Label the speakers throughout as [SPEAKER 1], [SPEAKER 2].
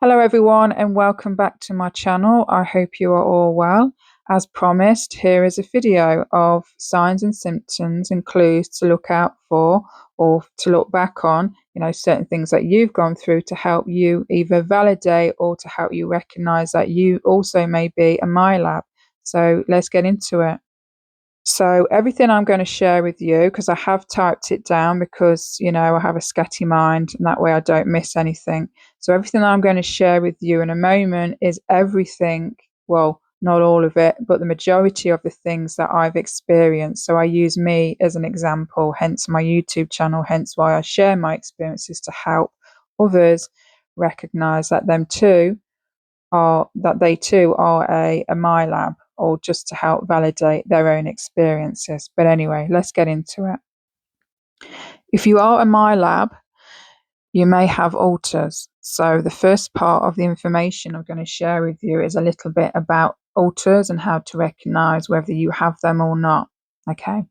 [SPEAKER 1] Hello, everyone, and welcome back to my channel. I hope you are all well. As promised, here is a video of signs and symptoms and clues to look out for or to look back on, certain things that you've gone through to help you either validate or to help you recognize that you also may be a Milab. So let's get into it. So everything I'm going to share with you, because I have typed it down because, I have a scatty mind and that way I don't miss anything. So everything I'm going to share with you in a moment is everything, well, not all of it, but the majority of the things that I've experienced. So I use me as an example, hence my YouTube channel, hence why I share my experiences to help others recognize that they too are a Milab, or just to help validate their own experiences. But anyway, let's get into it. If you are a Milab, you may have alters. So the first part of the information I'm going to share with you is a little bit about alters and how to recognize whether you have them or not. Okay.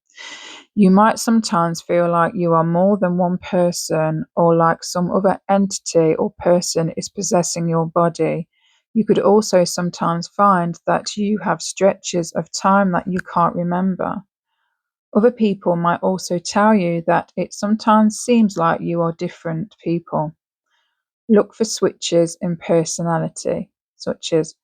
[SPEAKER 1] You might sometimes feel like you are more than one person, or like some other entity or person is possessing your body. You could also sometimes find that you have stretches of time that you can't remember. Other people might also tell you that it sometimes seems like you are different people. Look for switches in personality, such as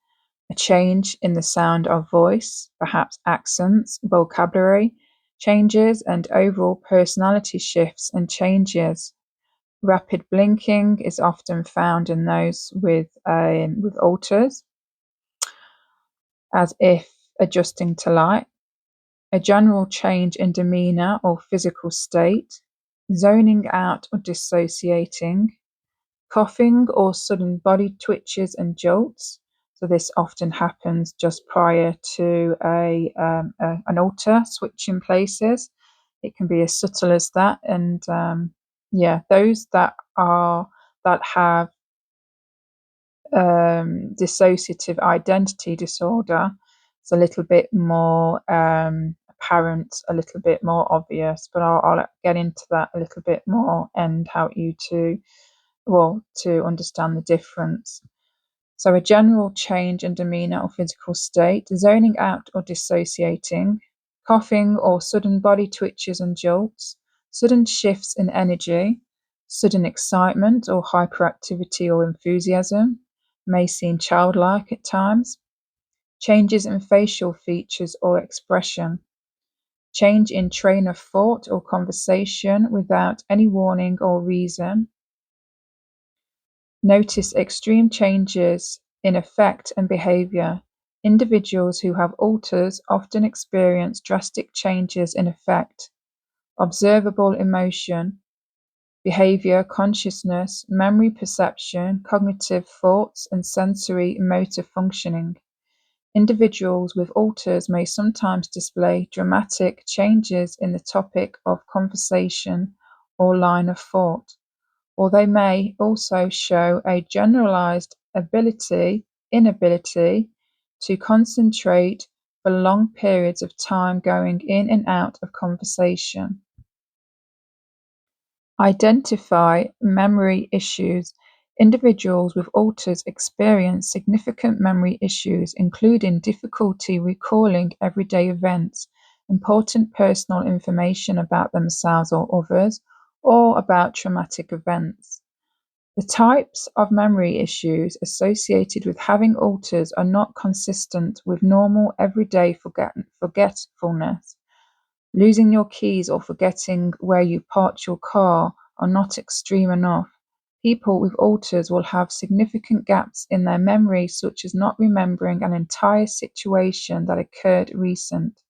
[SPEAKER 1] a change in the sound of voice, perhaps accents, vocabulary changes, and overall personality shifts and changes. Rapid blinking is often found in those with alters, as if adjusting to light. A general change in demeanor or physical state, zoning out or dissociating, coughing or sudden body twitches and jolts. So this often happens just prior to an alter switching places. It can be as subtle as that, and those that have dissociative identity disorder, it's a little bit more apparent, a little bit more obvious. But I'll get into that a little bit more and help you to understand the difference. So a general change in demeanor or physical state, zoning out or dissociating, coughing or sudden body twitches and jolts, sudden shifts in energy, sudden excitement or hyperactivity or enthusiasm, may seem childlike at times, changes in facial features or expression, change in train of thought or conversation without any warning or reason. Notice extreme changes in affect and behavior. Individuals who have alters often experience drastic changes in affect, observable emotion, behavior, consciousness, memory, perception, cognitive thoughts, and sensory motor functioning. Individuals with alters may sometimes display dramatic changes in the topic of conversation or line of thought, or they may also show a generalized inability to concentrate for long periods of time, going in and out of conversation. Identify memory issues. Individuals with alters experience significant memory issues, including difficulty recalling everyday events, important personal information about themselves or others, or about traumatic events. The types of memory issues associated with having alters are not consistent with normal everyday forgetfulness. Losing your keys or forgetting where you parked your car are not extreme enough. People with alters will have significant gaps in their memory, such as not remembering an entire situation that occurred recent.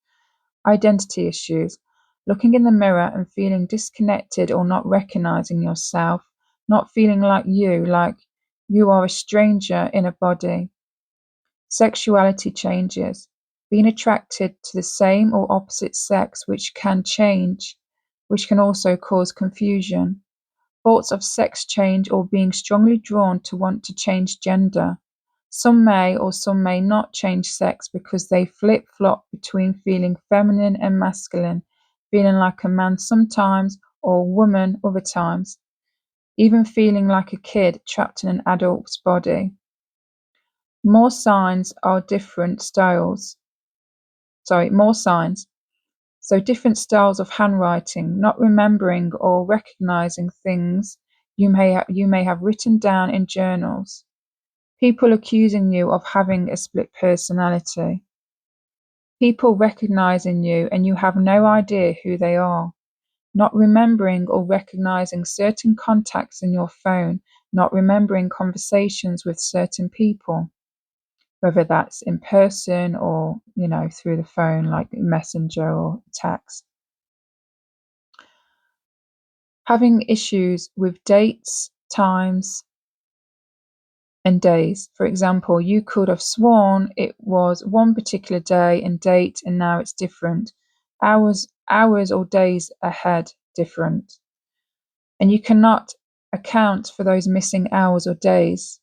[SPEAKER 1] Identity issues. Looking in the mirror and feeling disconnected or not recognizing yourself, not feeling like you are a stranger in a body. Sexuality changes. Being attracted to the same or opposite sex, which can also cause confusion. Thoughts of sex change or being strongly drawn to want to change gender. Some may or some may not change sex because they flip-flop between feeling feminine and masculine, feeling like a man sometimes or a woman other times. even feeling like a kid trapped in an adult's body. More signs are different styles. More signs. So different styles of handwriting, not remembering or recognizing things you may have written down in journals. People accusing you of having a split personality. People recognizing you and you have no idea who they are. Not remembering or recognizing certain contacts in your phone. Not remembering conversations with certain people, whether that's in person or, through the phone, like messenger or text. Having issues with dates, times, and days. For example, you could have sworn it was one particular day and date, and now it's different. Hours or days ahead different. And you cannot account for those missing hours or days.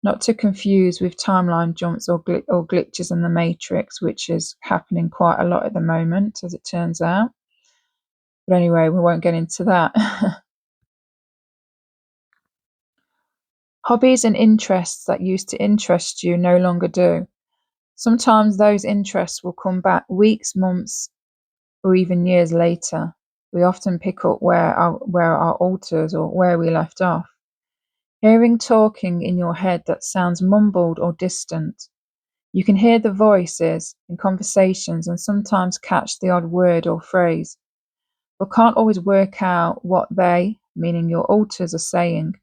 [SPEAKER 1] Not to confuse with timeline jumps or glitches in the matrix, which is happening quite a lot at the moment, as it turns out. But anyway, we won't get into that. Hobbies and interests that used to interest you no longer do. Sometimes those interests will come back weeks, months, or even years later. We often pick up where our alters or where we left off. Hearing talking in your head that sounds mumbled or distant. You can hear the voices in conversations and sometimes catch the odd word or phrase, but can't always work out what they, meaning your alters, are saying.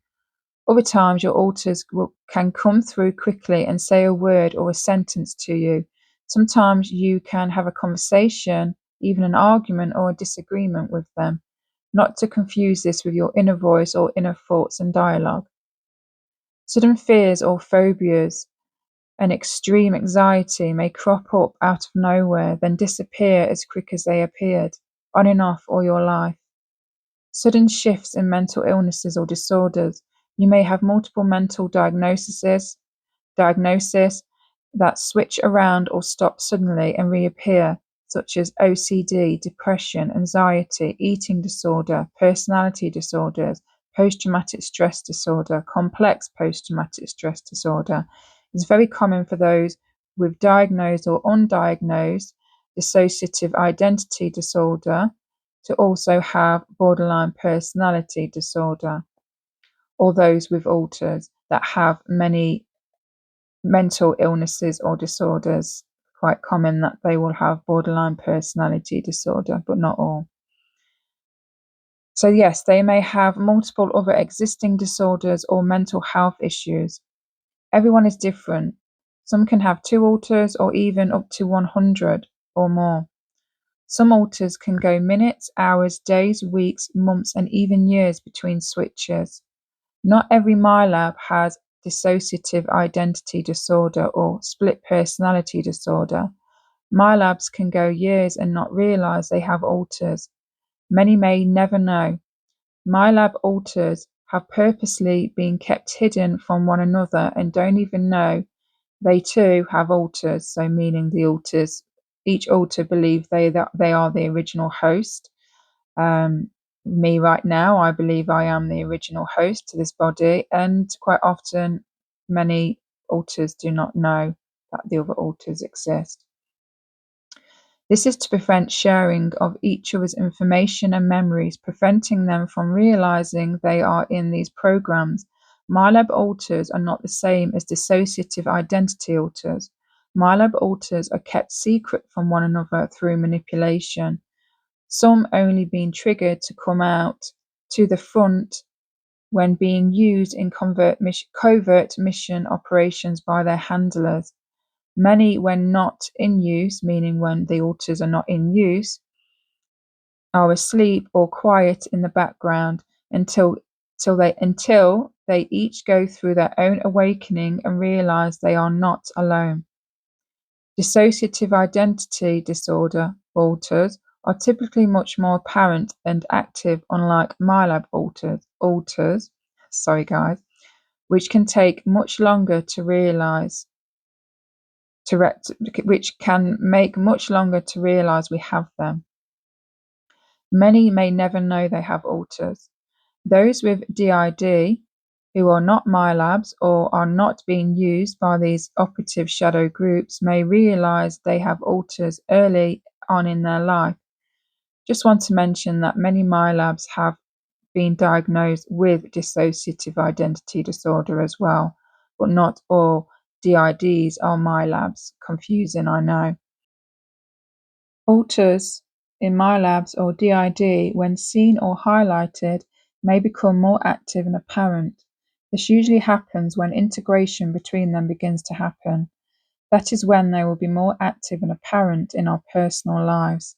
[SPEAKER 1] Other times your alters can come through quickly and say a word or a sentence to you. Sometimes you can have a conversation, even an argument or a disagreement with them. Not to confuse this with your inner voice or inner thoughts and dialogue. Sudden fears or phobias and extreme anxiety may crop up out of nowhere, then disappear as quick as they appeared, on and off all your life. Sudden shifts in mental illnesses or disorders. You may have multiple mental diagnoses that switch around or stop suddenly and reappear, such as OCD, depression, anxiety, eating disorder, personality disorders, post-traumatic stress disorder, complex post-traumatic stress disorder. It's very common for those with diagnosed or undiagnosed dissociative identity disorder to also have borderline personality disorder, or those with alters that have many mental illnesses or disorders. Quite common that they will have borderline personality disorder, but not all. So yes, they may have multiple other existing disorders or mental health issues. Everyone is different. Some can have 2 alters or even up to 100 or more. Some alters can go minutes, hours, days, weeks, months, and even years between switches. Not every Milab has dissociative identity disorder or split personality disorder. Milabs can go years and not realize they have alters. Many may never know. Milab alters have purposely been kept hidden from one another and don't even know they too have alters, so meaning the alters, each alter believe they are the original host. Me right now, I believe I am the original host to this body, and quite often many alters do not know that the other alters exist. This is to prevent sharing of each other's information and memories, preventing them from realizing they are in these programs. Milab alters are not the same as dissociative identity alters. Milab alters are kept secret from one another through manipulation, some only being triggered to come out to the front when being used in covert mission operations by their handlers. Many, when not in use, meaning when the alters are not in use, are asleep or quiet in the background until they each go through their own awakening and realize they are not alone. Dissociative identity disorder alters are typically much more apparent and active, unlike Milab alters, which can take much longer to realize. Which can make much longer to realize we have them. Many may never know they have alters. Those with DID who are not Milabs or are not being used by these operative shadow groups may realize they have alters early on in their life. Just want to mention that many Milabs have been diagnosed with dissociative identity disorder as well, but not all DIDs are Milabs. Confusing, I know. Alters in Milabs or DID, when seen or highlighted, may become more active and apparent. This usually happens when integration between them begins to happen. That is when they will be more active and apparent in our personal lives.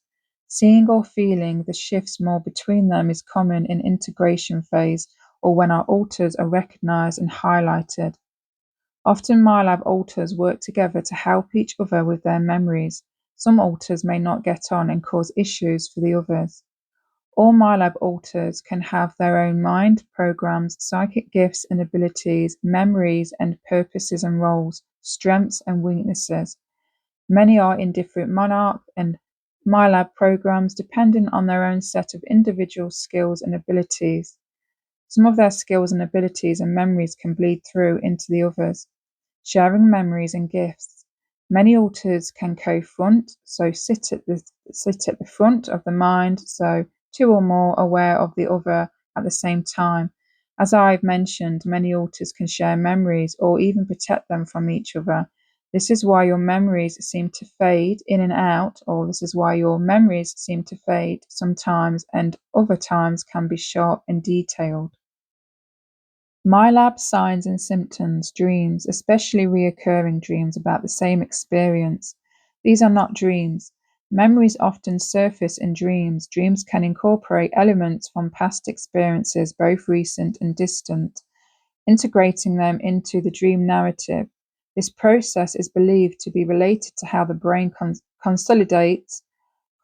[SPEAKER 1] Seeing or feeling the shifts more between them is common in integration phase or when our alters are recognized and highlighted. Often Milab alters work together to help each other with their memories. Some alters may not get on and cause issues for the others. All Milab alters can have their own mind, programs, psychic gifts and abilities, memories and purposes and roles, strengths and weaknesses. Many are in different monarch and Milab programs depending on their own set of individual skills and abilities. Some of their skills and abilities and memories can bleed through into the others. Sharing memories and gifts. Many alters can co-front, so sit at the front of the mind, so two or more aware of the other at the same time. As I've mentioned, many alters can share memories or even protect them from each other. This is why your memories seem to fade in and out, or this is why your memories seem to fade sometimes and other times can be sharp and detailed. Milab signs and symptoms, dreams, especially reoccurring dreams about the same experience. These are not dreams. Memories often surface in dreams. Dreams can incorporate elements from past experiences, both recent and distant, integrating them into the dream narrative. This process is believed to be related to how the brain consolidates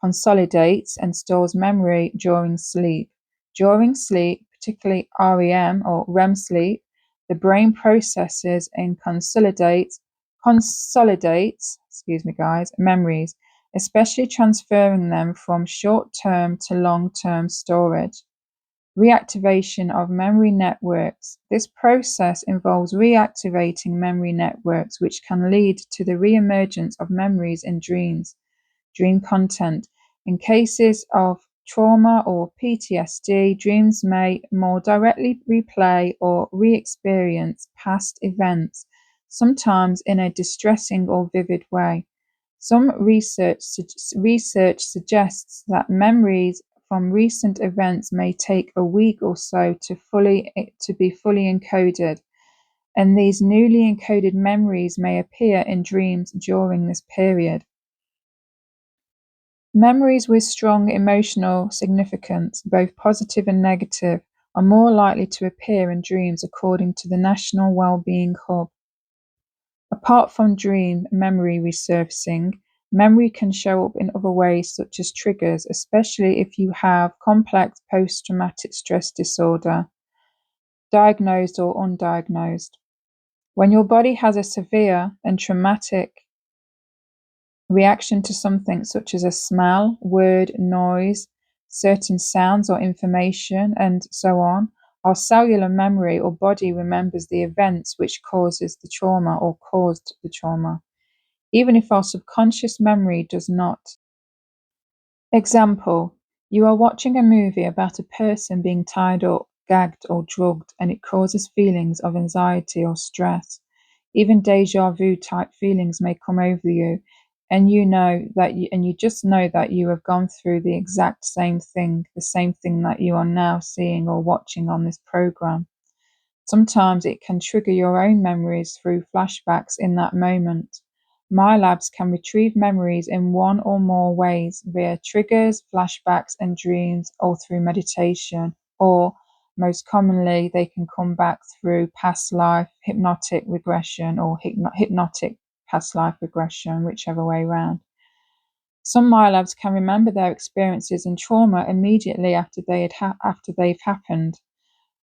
[SPEAKER 1] and stores memory during sleep. During sleep, particularly REM or REM sleep, the brain processes and consolidates, memories, especially transferring them from short-term to long-term storage. Reactivation of memory networks. This process involves reactivating memory networks, which can lead to the re-emergence of memories in dreams. Dream content. In cases of trauma or PTSD, dreams may more directly replay or re-experience past events, sometimes in a distressing or vivid way. Some research suggests that memories from recent events may take a week or so to be fully encoded, and these newly encoded memories may appear in dreams during this period. Memories with strong emotional significance, both positive and negative, are more likely to appear in dreams according to the National Wellbeing Hub. Apart from dream memory resurfacing, memory can show up in other ways such as triggers, especially if you have complex post-traumatic stress disorder, diagnosed or undiagnosed. When your body has a severe and traumatic reaction to something such as a smell, word, noise, certain sounds or information, and so on, our cellular memory or body remembers the events which causes the trauma or caused the trauma, even if our subconscious memory does not. Example, you are watching a movie about a person being tied up, gagged or drugged, and it causes feelings of anxiety or stress. Even deja vu type feelings may come over you, and you just know that you have gone through the exact same thing, the same thing that you are now seeing or watching on this program. Sometimes it can trigger your own memories through flashbacks in that moment. Milabs can retrieve memories in one or more ways via triggers, flashbacks, and dreams, or through meditation, or most commonly, they can come back through past life hypnotic regression or hypnotic past life regression, whichever way around. Some Milabs can remember their experiences and trauma immediately after they've happened.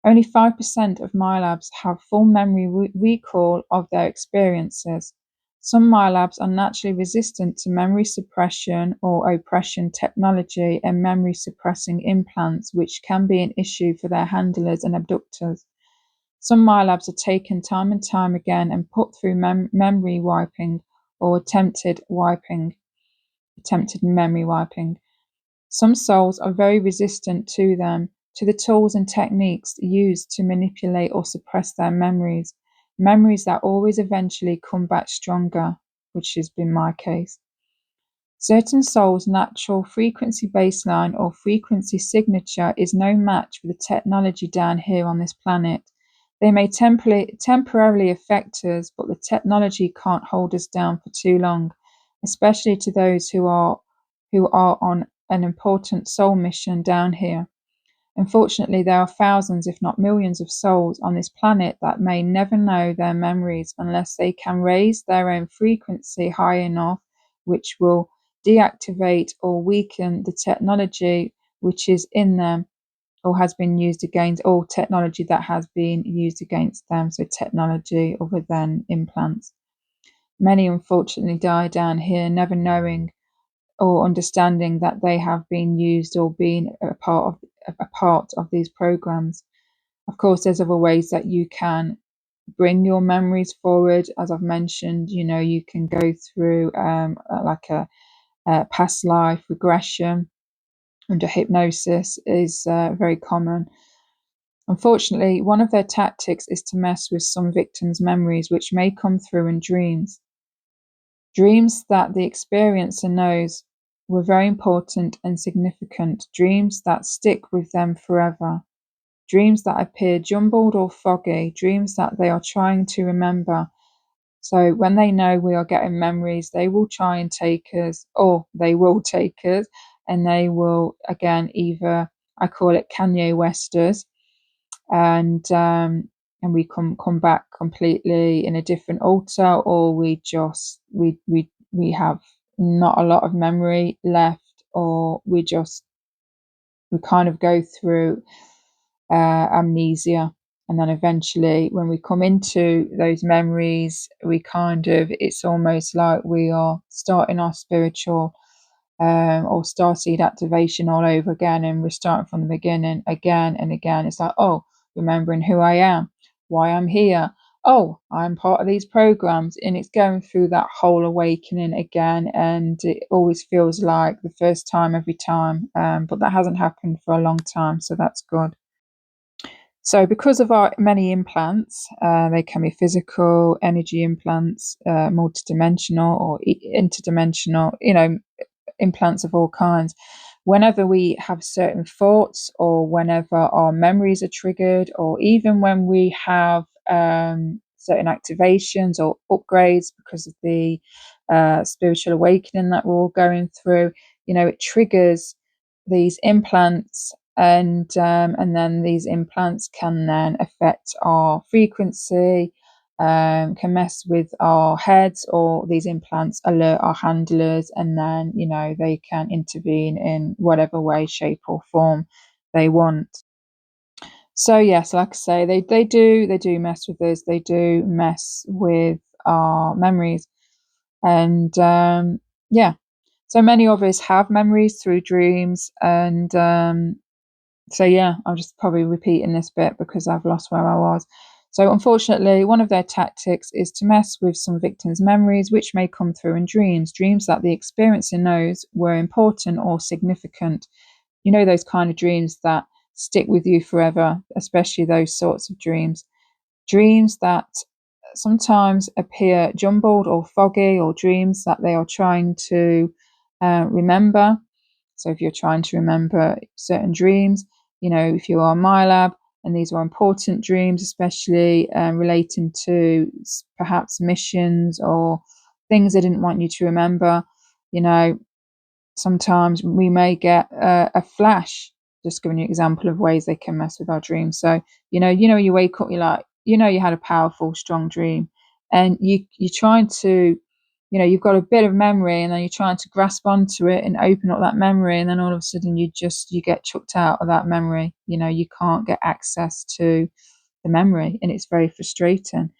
[SPEAKER 1] Only 5% of Milabs have full memory recall of their experiences. Some Milabs are naturally resistant to memory suppression or oppression technology and memory suppressing implants, which can be an issue for their handlers and abductors. Some Milabs are taken time and time again and put through memory wiping or attempted memory wiping. Some souls are very resistant to them, to the tools and techniques used to manipulate or suppress their memories that always eventually come back stronger, which has been my case. Certain souls' natural frequency baseline or frequency signature is no match for the technology down here on this planet. They may temporarily affect us, but the technology can't hold us down for too long, especially to those who are on an important soul mission down here. Unfortunately, there are thousands, if not millions, of souls on this planet that may never know their memories unless they can raise their own frequency high enough, which will deactivate or weaken the technology which is in them or has been used against, or technology that has been used against them, so technology other than implants. Many unfortunately die down here never knowing or understanding that they have been used or been a part of these programs. Of course, there's other ways that you can bring your memories forward. As I've mentioned, you can go through like a past life regression under hypnosis is very common. Unfortunately, one of their tactics is to mess with some victims' memories, which may come through in dreams. Dreams that the experiencer knows were very important and significant, dreams that stick with them forever, dreams that appear jumbled or foggy, dreams that they are trying to remember. So when they know we are getting memories, they will try and take us, or they will take us, and they will, again, either, I call it Kanye Westers, and we come back completely in a different altar, or we have not a lot of memory left, or we kind of go through amnesia, and then eventually when we come into those memories, it's almost like we are starting our spiritual or starseed activation all over again, and we're starting from the beginning again and again. It's like, oh, remembering who I am, why I'm here. Oh, I'm part of these programs, and it's going through that whole awakening again, and it always feels like the first time every time, but that hasn't happened for a long time, so that's good. So because of our many implants, they can be physical, energy implants, multidimensional or interdimensional, implants of all kinds. Whenever we have certain thoughts, or whenever our memories are triggered, or even when we have certain activations or upgrades because of the spiritual awakening that we're all going through, it triggers these implants, and then these implants can then affect our frequency, can mess with our heads, or these implants alert our handlers, and then they can intervene in whatever way, shape or form they want. So yes, like I say, they do mess with us, they do mess with our memories. And yeah, so many of us have memories through dreams, and so yeah, I'm just probably repeating this bit because I've lost where I was. So unfortunately, one of their tactics is to mess with some victims' memories, which may come through in dreams that the experiencer knows were important or significant. Those kind of dreams that stick with you forever, especially those sorts of dreams. Dreams that sometimes appear jumbled or foggy, or dreams that they are trying to remember. So if you're trying to remember certain dreams, if you are Milab, and these are important dreams, especially relating to perhaps missions or things they didn't want you to remember, sometimes we may get a flash. Just giving you an example of ways they can mess with our dreams. So, you wake up, you're like, you had a powerful, strong dream, and you're trying to, you've got a bit of memory, and then you're trying to grasp onto it and open up that memory, and then all of a sudden you get chucked out of that memory. You can't get access to the memory, and it's very frustrating.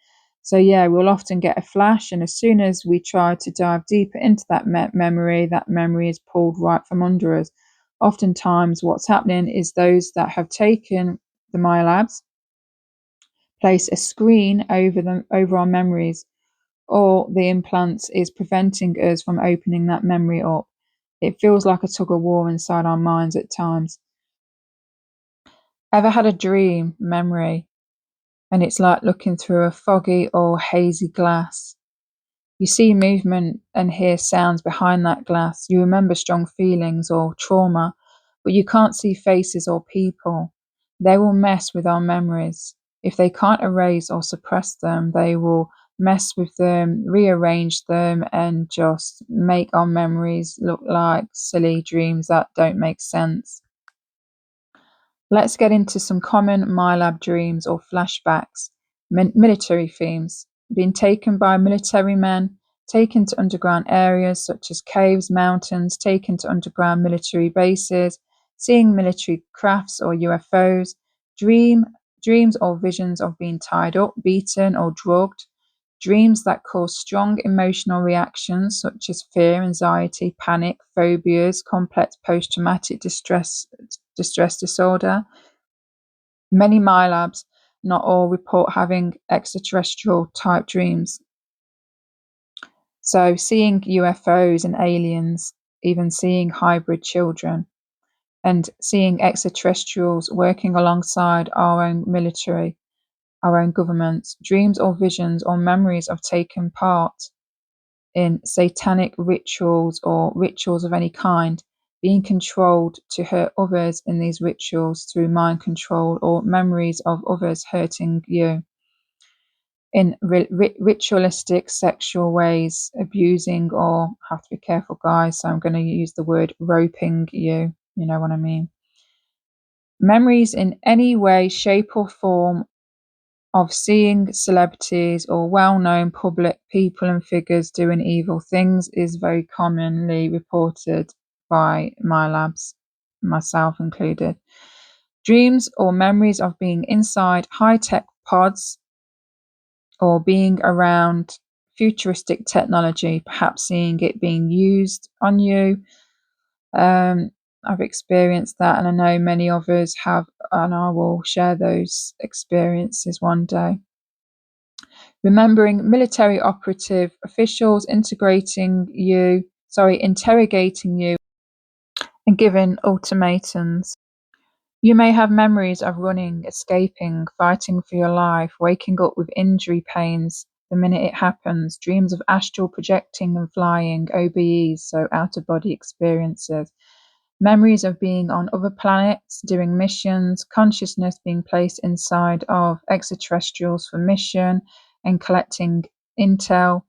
[SPEAKER 1] So yeah, we'll often get a flash, and as soon as we try to dive deeper into that memory is pulled right from under us. Oftentimes what's happening is those that have taken the Milabs place a screen over our memories, or the implants is preventing us from opening that memory up. It feels like a tug of war inside our minds at times. Ever had a dream memory and it's like looking through a foggy or hazy glass? You see movement and hear sounds behind that glass. You remember strong feelings or trauma, but you can't see faces or people. They will mess with our memories. If they can't erase or suppress them, they will mess with them, rearrange them, and just make our memories look like silly dreams that don't make sense. Let's get into some common Milab dreams or flashbacks. Military themes. Being taken by military men, taken to underground areas such as caves, mountains, taken to underground military bases, seeing military crafts or UFOs, dreams or visions of being tied up, beaten, or drugged, dreams that cause strong emotional reactions such as fear, anxiety, panic, phobias, complex post-traumatic distress disorder. Many Milabs, not all, report having extraterrestrial type dreams. So seeing UFOs and aliens, even seeing hybrid children, and seeing extraterrestrials working alongside our own military, our own governments, dreams or visions or memories of taking part in satanic rituals or rituals of any kind, being controlled to hurt others in these rituals through mind control, or memories of others hurting you in ritualistic sexual ways, abusing, or have to be careful, guys, so I'm going to use the word roping you. You know what I mean? Memories in any way, shape, or form of seeing celebrities or well-known public people and figures doing evil things is very commonly reported by Milabs, myself included. Dreams or memories of being inside high-tech pods or being around futuristic technology, perhaps seeing it being used on you. I've experienced that, and I know many others have, and I will share those experiences one day. Remembering military operative officials interrogating you and giving ultimatums. You may have memories of running, escaping, fighting for your life, waking up with injury pains the minute it happens, dreams of astral projecting and flying, OBEs, so out-of-body experiences, memories of being on other planets, doing missions, consciousness being placed inside of extraterrestrials for mission and collecting intel,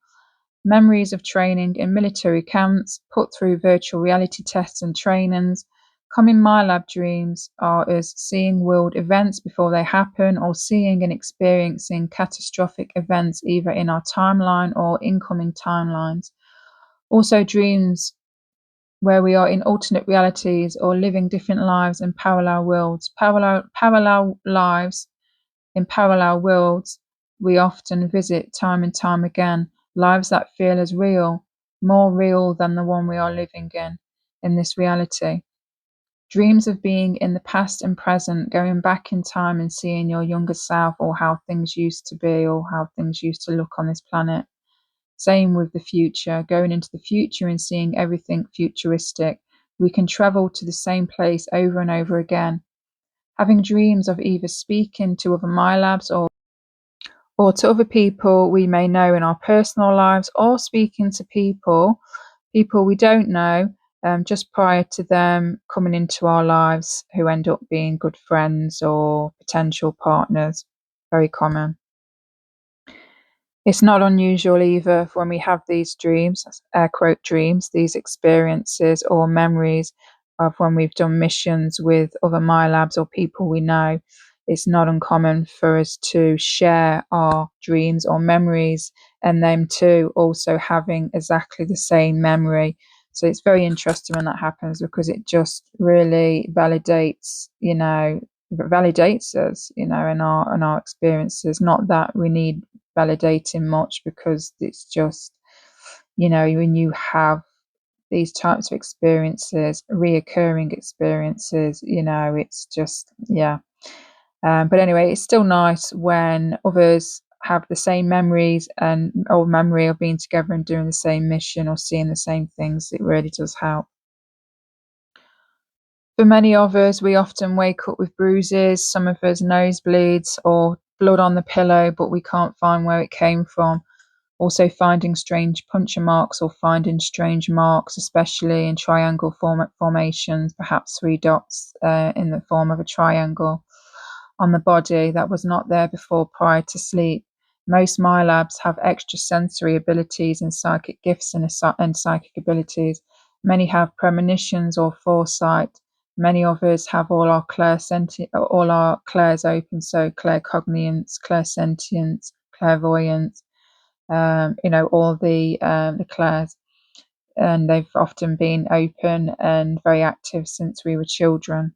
[SPEAKER 1] memories of training in military camps, put through virtual reality tests and trainings. Common Milab dreams are us seeing world events before they happen, or seeing and experiencing catastrophic events either in our timeline or incoming timelines. Also dreams where we are in alternate realities or living different lives in parallel worlds. Parallel lives in parallel worlds we often visit time and time again, lives that feel as real, more real than the one we are living in this reality. Dreams of being in the past and present, going back in time and seeing your younger self, or how things used to be, or how things used to look on this planet. Same with the future, going into the future and seeing everything futuristic. We can travel to the same place over and over again. Having dreams of either speaking to other Milabs or to other people we may know in our personal lives, or speaking to people we don't know, just prior to them coming into our lives, who end up being good friends or potential partners. Very common. It's not unusual either for when we have these dreams, air quote dreams, these experiences or memories of when we've done missions with other Milabs or people we know. It's not uncommon for us to share our dreams or memories, and them too also having exactly the same memory. So it's very interesting when that happens, because it just really validates us, in our experiences. Not that we need validating much, because it's just, when you have these types of experiences, reoccurring experiences, it's just, yeah. But anyway, it's still nice when others have the same memories and or memory of being together and doing the same mission or seeing the same things. It really does help. For many of us, we often wake up with bruises, some of us nosebleeds or blood on the pillow, but we can't find where it came from. Also finding strange puncture marks or finding strange marks, especially in triangle formations, perhaps three dots in the form of a triangle on the body that was not there before prior to sleep. Most Milabs have extrasensory abilities and psychic gifts and psychic abilities. Many have premonitions or foresight. Many of us have all our clairs open, so claircognience, clairsentience, clairvoyance, all the clairs, and they've often been open and very active since we were children.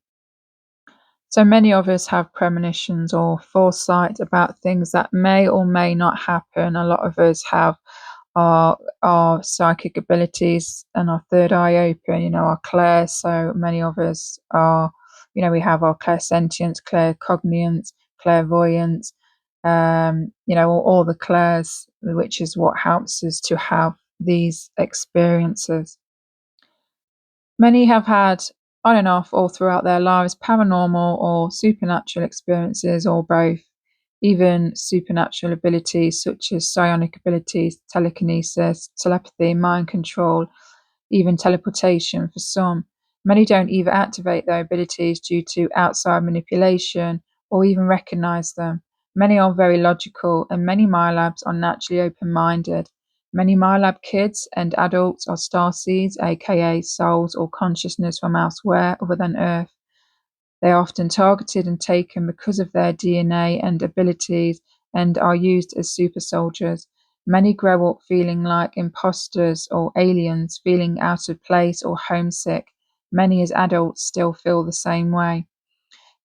[SPEAKER 1] So many of us have premonitions or foresight about things that may or may not happen. A lot of us have our psychic abilities and our third eye open, our clairs. So many of us are, we have our clairsentience, claircognience, clairvoyance, all the clairs, which is what helps us to have these experiences. Many have had, on and off, all throughout their lives, paranormal or supernatural experiences, or both. Even supernatural abilities such as psionic abilities, telekinesis, telepathy, mind control, even teleportation for some. Many don't either activate their abilities due to outside manipulation or even recognize them. Many are very logical, and many Milabs are naturally open-minded. Many Milab kids and adults are starseeds, aka souls or consciousness from elsewhere other than Earth. They are often targeted and taken because of their DNA and abilities and are used as super soldiers. Many grow up feeling like imposters or aliens, feeling out of place or homesick. Many as adults still feel the same way.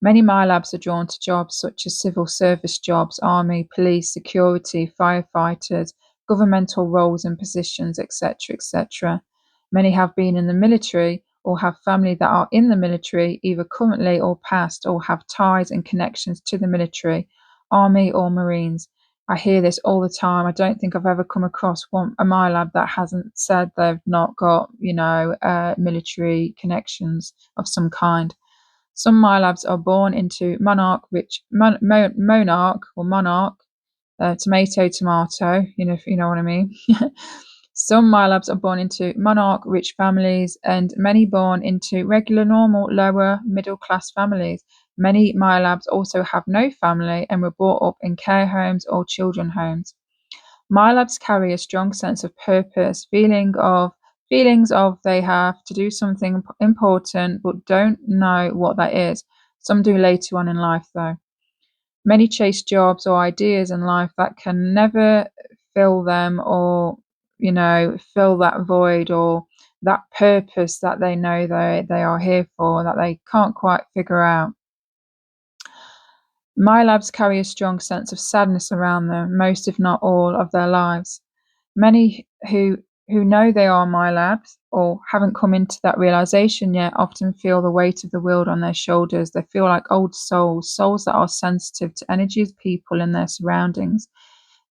[SPEAKER 1] Many Milabs are drawn to jobs such as civil service jobs, army, police, security, firefighters, governmental roles and positions, etc., etc. Many have been in the military or have family that are in the military, either currently or past, or have ties and connections to the military, army or marines. I hear this all the time. I don't think I've ever come across a Milab that hasn't said they've not got, military connections of some kind. Some Milabs are born into monarch, tomato, tomato, if you know what I mean. Some Milabs are born into monarch rich families, and many born into regular, normal, lower middle class families. Many Milabs also have no family and were brought up in care homes or children homes. Milabs carry a strong sense of purpose, feelings of they have to do something important but don't know what that is. Some do later on in life though. Many chase jobs or ideas in life that can never fill them, or fill that void or that purpose that they know they are here for, that they can't quite figure out. Milabs carry a strong sense of sadness around them most, if not all, of their lives. Many who know they are Milabs or haven't come into that realization yet often feel the weight of the world on their shoulders. They feel like old souls that are sensitive to energies, people, and their surroundings.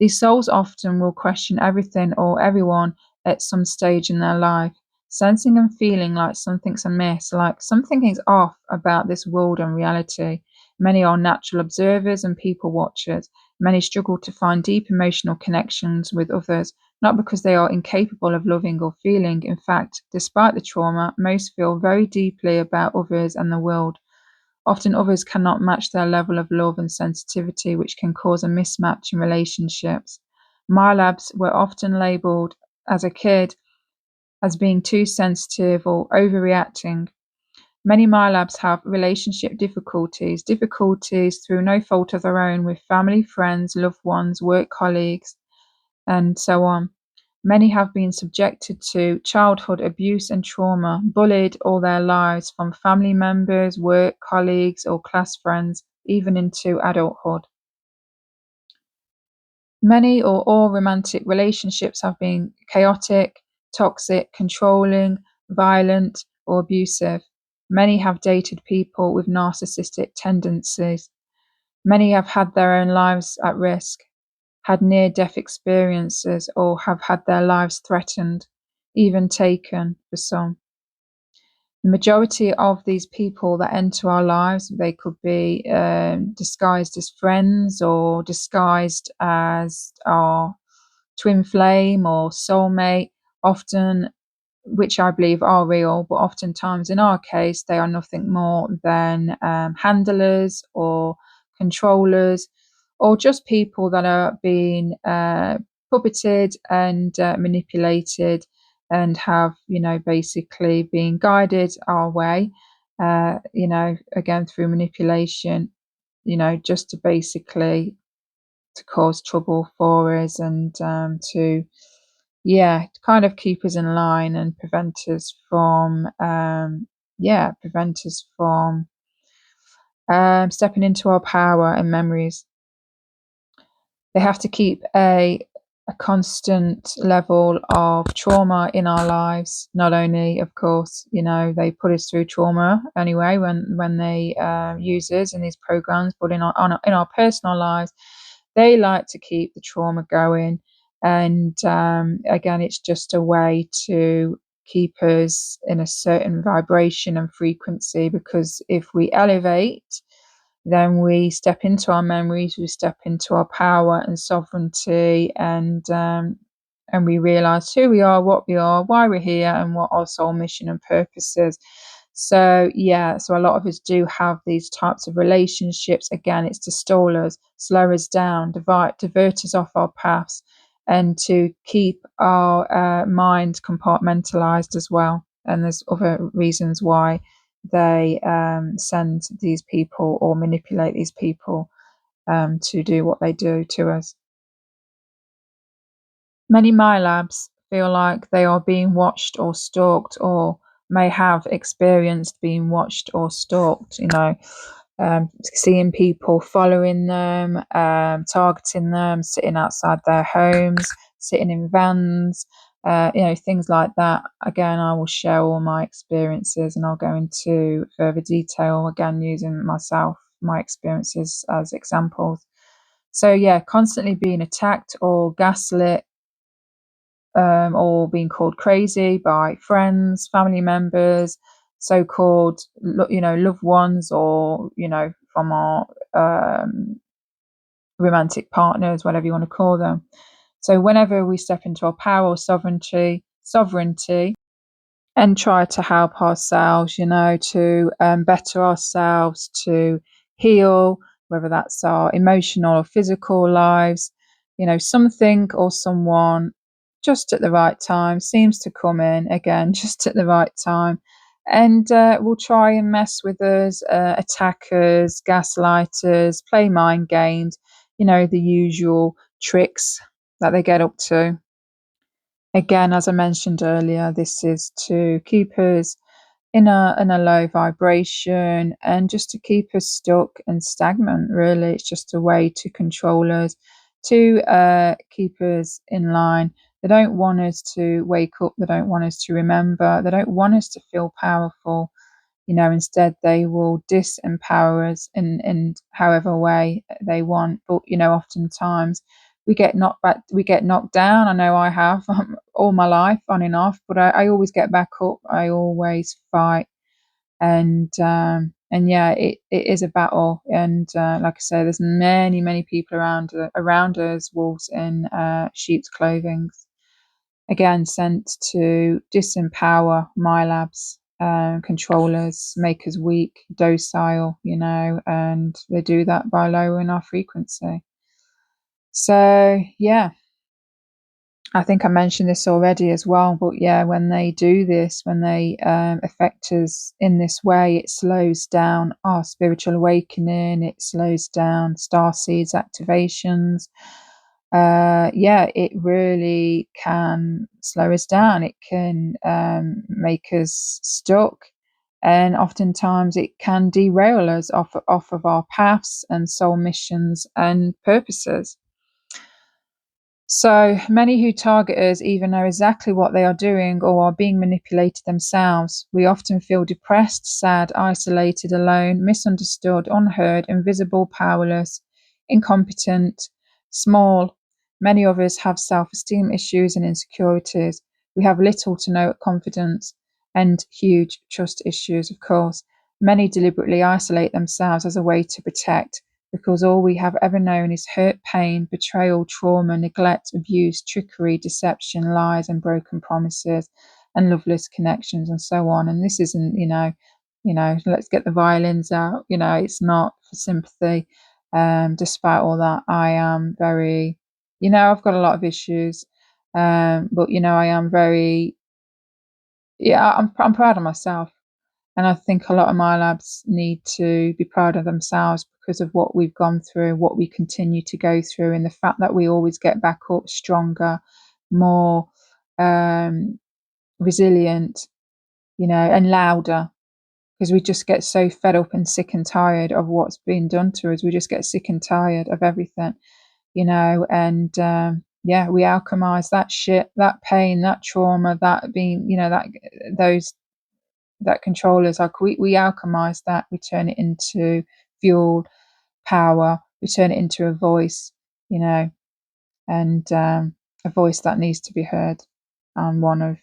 [SPEAKER 1] These souls often will question everything or everyone at some stage in their life, sensing and feeling like something's amiss, like something is off about this world and reality. Many are natural observers and people watchers. Many struggle to find deep emotional connections with others, not because they are incapable of loving or feeling. In fact, despite the trauma, most feel very deeply about others and the world. Often others cannot match their level of love and sensitivity, which can cause a mismatch in relationships. Milabs were often labeled as a kid as being too sensitive or overreacting. Many Milabs have relationship difficulties through no fault of their own with family, friends, loved ones, work colleagues, and so on. Many have been subjected to childhood abuse and trauma, bullied all their lives from family members, work colleagues, or class friends, even into adulthood. Many or all romantic relationships have been chaotic, toxic, controlling, violent, or abusive. Many have dated people with narcissistic tendencies. Many have had their own lives at risk, had near-death experiences, or have had their lives threatened, even taken for some. The majority of these people that enter our lives, they could be disguised as friends or disguised as our twin flame or soulmate, often, which I believe are real, but oftentimes in our case, they are nothing more than handlers or controllers, or just people that are being puppeted and manipulated, and have, basically been guided our way, again through manipulation, just to basically to cause trouble for us, and to kind of keep us in line and prevent us from stepping into our power and memories. They have to keep a constant level of trauma in our lives. Not only, of course, they put us through trauma anyway when they use us in these programs, but in our personal lives, they like to keep the trauma going. And again, it's just a way to keep us in a certain vibration and frequency, because if we elevate, then we step into our memories, we step into our power and sovereignty, and we realize who we are, what we are, why we're here, and what our soul mission and purpose is. So a lot of us do have these types of relationships. Again, it's to stall us, slow us down, divert us off our paths, and to keep our mind compartmentalized as well. And there's other reasons why they send these people or manipulate these people to do what they do to us. Many Milabs feel like they are being watched or stalked, or may have experienced being watched or stalked, seeing people following them, targeting them, sitting outside their homes, sitting in vans, things like that. Again, I will share all my experiences, and I'll go into further detail, again, using my experiences as examples. So constantly being attacked or gaslit, or being called crazy by friends, family members, so-called, loved ones, or, from our romantic partners, whatever you want to call them. So whenever we step into our power or sovereignty, and try to help ourselves, to better ourselves, to heal, whether that's our emotional or physical lives, something or someone just at the right time seems to come in, again, just at the right time, and will try and mess with us, attack us, gaslight us, play mind games, the usual tricks that they get up to. Again, as I mentioned earlier, this is to keep us in a low vibration, and just to keep us stuck and stagnant, really. It's just a way to control us, to keep us in line. They don't want us to wake up. They don't want us to remember. They don't want us to feel powerful. Instead they will disempower us in however way they want. But, oftentimes we get knocked back, we get knocked down. I know I have all my life, on and off, but I always get back up. I always fight. And it is a battle. And like I say, there's many people around us, wolves in sheep's clothing, again, sent to disempower Milabs, controllers, make us weak, docile, and they do that by lowering our frequency. So I think I mentioned this already as well, but when they do this, when they affect us in this way, it slows down our spiritual awakening, it slows down starseeds activations. It really can slow us down. It can make us stuck, and oftentimes it can derail us off of our paths and soul missions and purposes. So many who target us either know exactly what they are doing or are being manipulated themselves. We often feel depressed, sad, isolated, alone, misunderstood, unheard, invisible, powerless, incompetent, small. Many of us have self-esteem issues and insecurities. We have little to no confidence and huge trust issues, of course. Many deliberately isolate themselves as a way to protect, because all we have ever known is hurt, pain, betrayal, trauma, neglect, abuse, trickery, deception, lies, and broken promises, and loveless connections, and so on. And this isn't, let's get the violins out. It's not for sympathy. Despite all that, I am very, I've got a lot of issues, but I am very, yeah, I'm proud of myself. And I think a lot of my labs need to be proud of themselves because of what we've gone through, what we continue to go through, and the fact that we always get back up stronger, more resilient, and louder, because we just get so fed up and sick and tired of what's being done to us. We just get sick and tired of everything, and yeah, we alchemize that shit, that pain, that trauma, that being, that those that controllers are, we alchemize that, we turn it into fuel, power, we turn it into a voice, and a voice that needs to be heard. I'm one of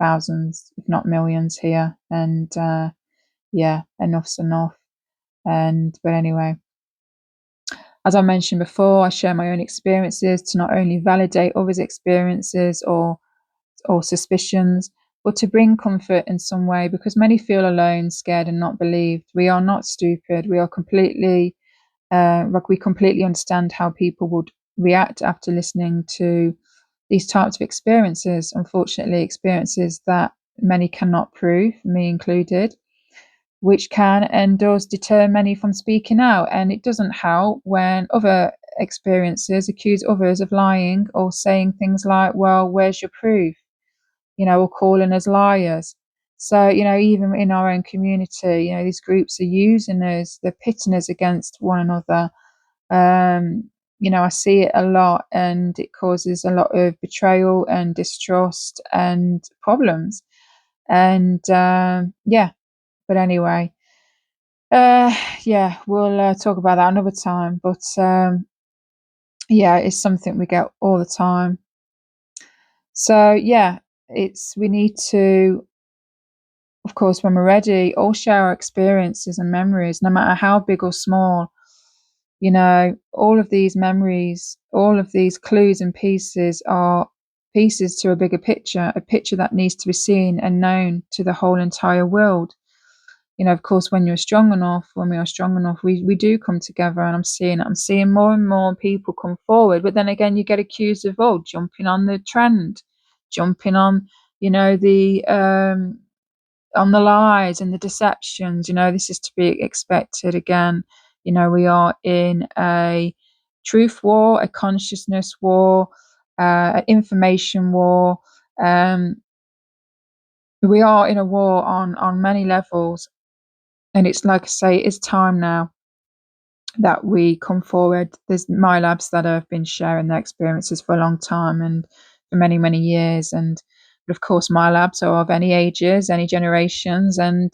[SPEAKER 1] thousands, if not millions here, and yeah, enough's enough. But anyway, as I mentioned before, I share my own experiences to not only validate others' experiences or suspicions, but to bring comfort in some way, because many feel alone, scared, and not believed. We are not stupid. We are completely, we completely understand how people would react after listening to these types of experiences. Unfortunately, experiences that many cannot prove, me included, which can and does deter many from speaking out. And it doesn't help when other experiences accuse others of lying or saying things like, well, where's your proof? Or calling us liars. So, even in our own community, these groups are using us, they're pitting us against one another. I see it a lot, and it causes a lot of betrayal and distrust and problems. And yeah, but anyway, yeah, we'll talk about that another time. But yeah, it's something we get all the time. So yeah, we need to, of course, when we're ready, all share our experiences and memories, no matter how big or small. All of these memories, all of these clues and pieces are pieces to a bigger picture, a picture that needs to be seen and known to the whole entire world. Of course, when we are strong enough, we do come together, and I'm seeing more and more people come forward. But then again, you get accused of, jumping on the trend, jumping on, the on the lies and the deceptions. This is to be expected. Again, we are in a truth war, a consciousness war, an information war. We are in a war on many levels, and it's like I say, it's time now that we come forward. There's my labs that have been sharing their experiences for a long time and for many, many years. And of course, my labs are of any ages, any generations. And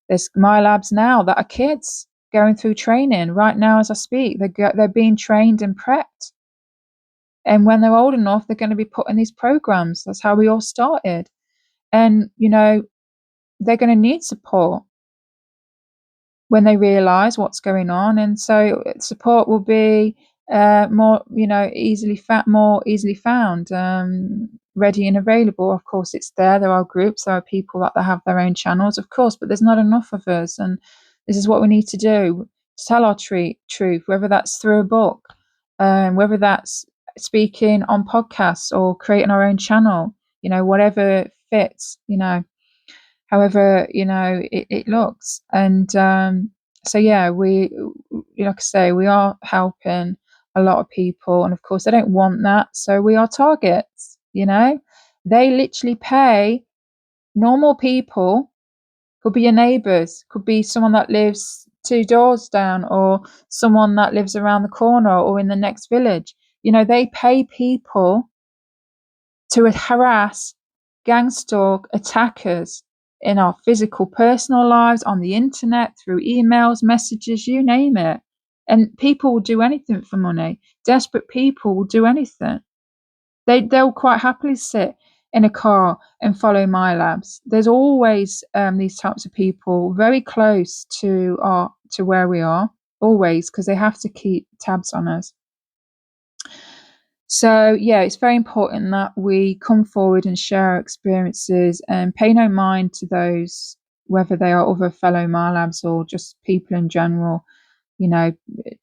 [SPEAKER 1] there's my labs now that are kids going through training right now as I speak. They're being trained and prepped. And when they're old enough, they're going to be put in these programs. That's how we all started. And, they're going to need support when they realize what's going on. And so support will be more easily found, ready and available. Of course, it's there are groups, there are people that have their own channels, of course, but there's not enough of us. And this is what we need to do, to tell our truth, whether that's through a book, whether that's speaking on podcasts or creating our own channel, whatever fits, however it looks. And so yeah, we, like I say, we are helping a lot of people, and of course they don't want that, so we are targets. They literally pay normal people, could be your neighbors, could be someone that lives 2 doors down, or someone that lives around the corner or in the next village. They pay people to harass, gang stalk, attackers in our physical personal lives, on the internet, through emails, messages, you name it. And people will do anything for money. Desperate people will do anything. They'll quite happily sit in a car and follow Milabs. There's always these types of people very close to where we are, always, because they have to keep tabs on us. So, yeah, it's very important that we come forward and share our experiences and pay no mind to those, whether they are other fellow Milabs or just people in general.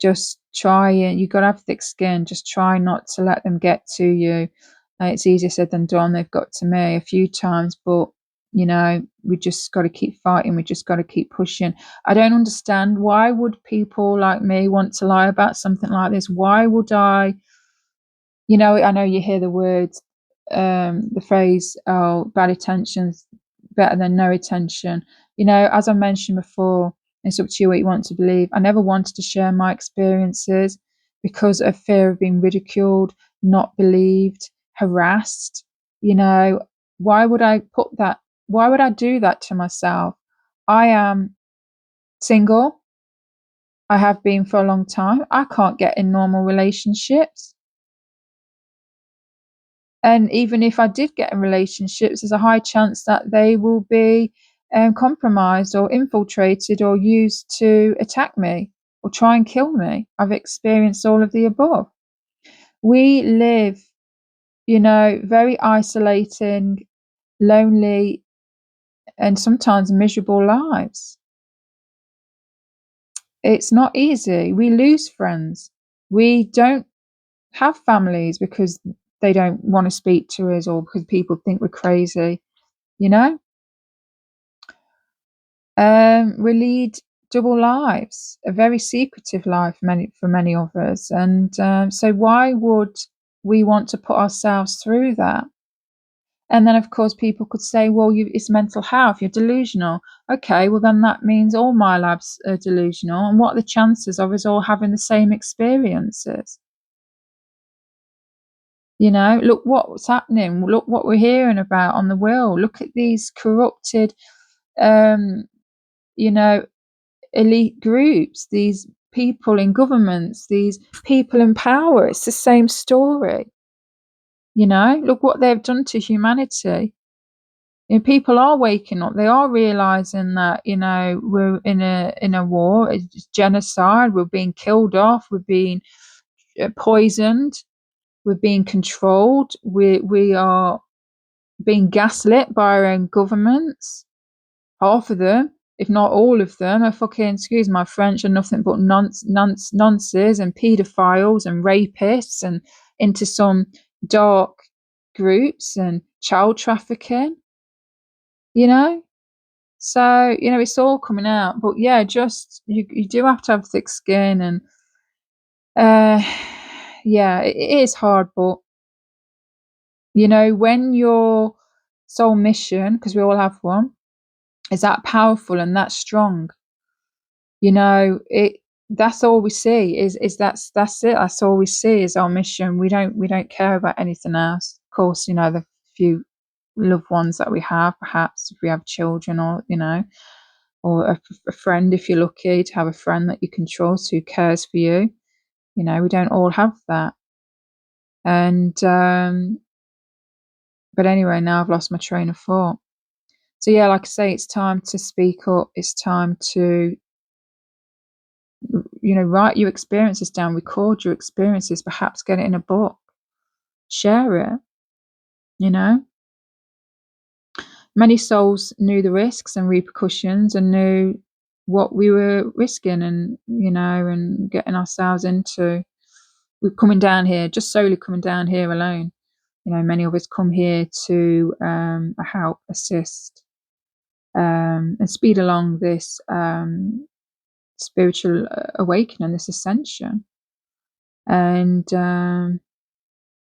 [SPEAKER 1] Just try, and you've got to have thick skin. Just try not to let them get to you. It's easier said than done. They've got to me a few times, but we just got to keep fighting. We just got to keep pushing. I don't understand, why would people like me want to lie about something like this? Why would I? I know you hear the words, the phrase, "Oh, bad attention's better than no attention." As I mentioned before, it's up to you what you want to believe. I never wanted to share my experiences because of fear of being ridiculed, not believed, harassed. Why would I put that? Why would I do that to myself? I am single. I have been for a long time. I can't get in normal relationships. And even if I did get in relationships, there's a high chance that they will be compromised or infiltrated or used to attack me or try and kill me. I've experienced all of the above. We live, very isolating, lonely, and sometimes miserable lives. It's not easy. We lose friends. We don't have families because they don't want to speak to us or because people think we're crazy. We lead double lives, a very secretive life for many of us. And so why would we want to put ourselves through that? And then, of course, people could say, well, it's mental health, you're delusional. Okay, well, then that means all Milabs are delusional. And what are the chances of us all having the same experiences? Look what's happening. Look what we're hearing about on the world. Look at these corrupted, elite groups, these people in governments, these people in power. It's the same story. Look what they've done to humanity. People are waking up. They are realizing that we're in a war. It's genocide. We're being killed off. We're being poisoned. We're being controlled. We are being gaslit by our own governments. Half of them, if not all of them, are fucking, excuse my French, are nothing but nonces and paedophiles and rapists and into some dark groups and child trafficking. So it's all coming out. But yeah, just you do have to have thick skin, and yeah, it is hard. But when your soul mission, because we all have one, is that powerful and that strong, that's all we see is that's it. That's all we see is our mission. We don't care about anything else. Of course, the few loved ones that we have, perhaps if we have children, or or a friend, if you're lucky to have a friend that you can trust who cares for you. We don't all have that. And but anyway, now I've lost my train of thought. So yeah, like I say, it's time to speak up. It's time to write your experiences down, record your experiences, perhaps get it in a book, share it. Many souls knew the risks and repercussions and knew what we were risking and and getting ourselves into. We're coming down here, just solely coming down here alone. Many of us come here to help, assist, and speed along this spiritual awakening, this ascension. And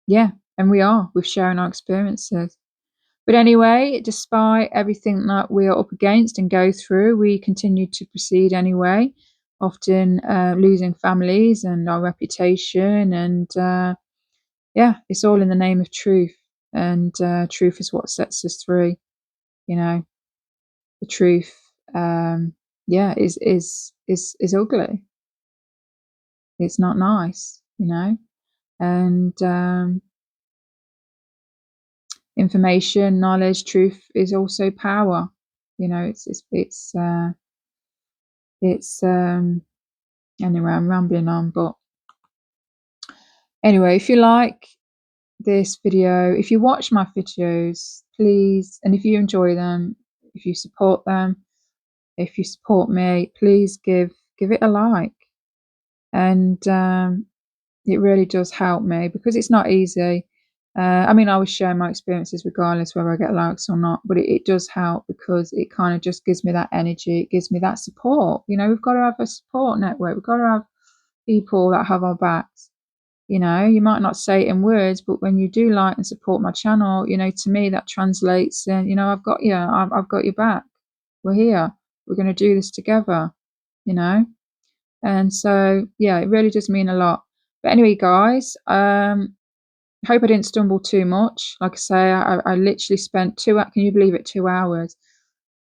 [SPEAKER 1] yeah, and we're sharing our experiences. But anyway, despite everything that we are up against and go through, we continue to proceed anyway, often losing families and our reputation and yeah, it's all in the name of truth, and truth is what sets us free. You know, the truth, yeah, is ugly. It's not nice, and information, knowledge, truth is also power. It's anyway, I'm rambling on, but anyway, if you like this video, if you watch my videos, please, and if you enjoy them, if you support them, if you support me, please give it a like. And it really does help me, because it's not easy. I mean, I always share my experiences regardless whether I get likes or not, but it does help, because it kind of just gives me that energy. It gives me that support. We've got to have a support network. We've got to have people that have our backs. You might not say it in words, but when you do like and support my channel, to me that translates in, I've got you. I've got your back. We're here. We're going to do this together, And so, yeah, it really does mean a lot. But anyway, guys, hope I didn't stumble too much. Like I say, I literally spent can you believe it, 2 hours?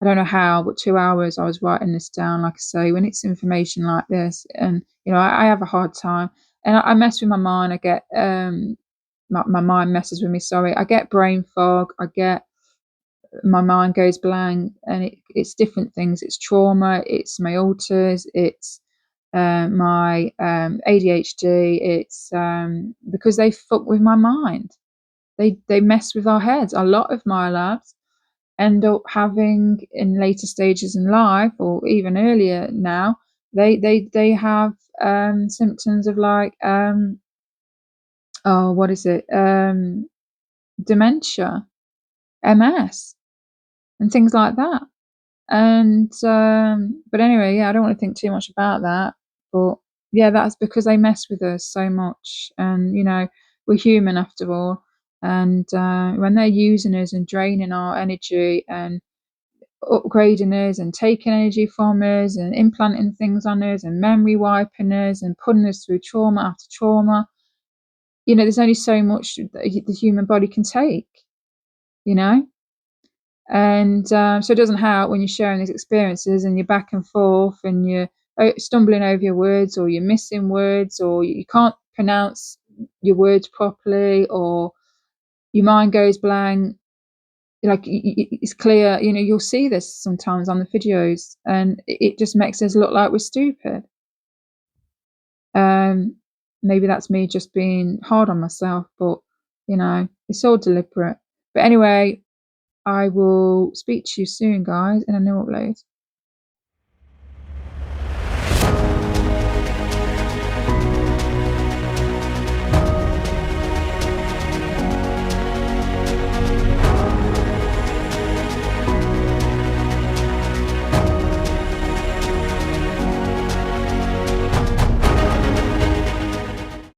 [SPEAKER 1] I don't know how, but 2 hours I was writing this down. Like I say, when it's information like this, and I have a hard time, and I mess with my mind. I get my mind messes with me. Sorry, I get brain fog. My mind goes blank, and it's different things. It's trauma. It's my alters. It's my ADHD. It's because they fuck with my mind. They mess with our heads. A lot of Milabs end up having, in later stages in life, or even earlier now, they have symptoms of like what is it, dementia, MS, and things like that. And but anyway, yeah, I don't want to think too much about that. But yeah, that's because they mess with us so much, and we're human after all. And when they're using us and draining our energy and upgrading us and taking energy from us and implanting things on us and memory wiping us and putting us through trauma after trauma, there's only so much the human body can take, you know. And so it doesn't help when you're sharing these experiences and you're back and forth and you're stumbling over your words, or you're missing words, or you can't pronounce your words properly, or your mind goes blank. Like, it's clear, you'll see this sometimes on the videos, and it just makes us look like we're stupid. Maybe that's me just being hard on myself, but it's all deliberate. But anyway, I will speak to you soon, guys, in a new upload.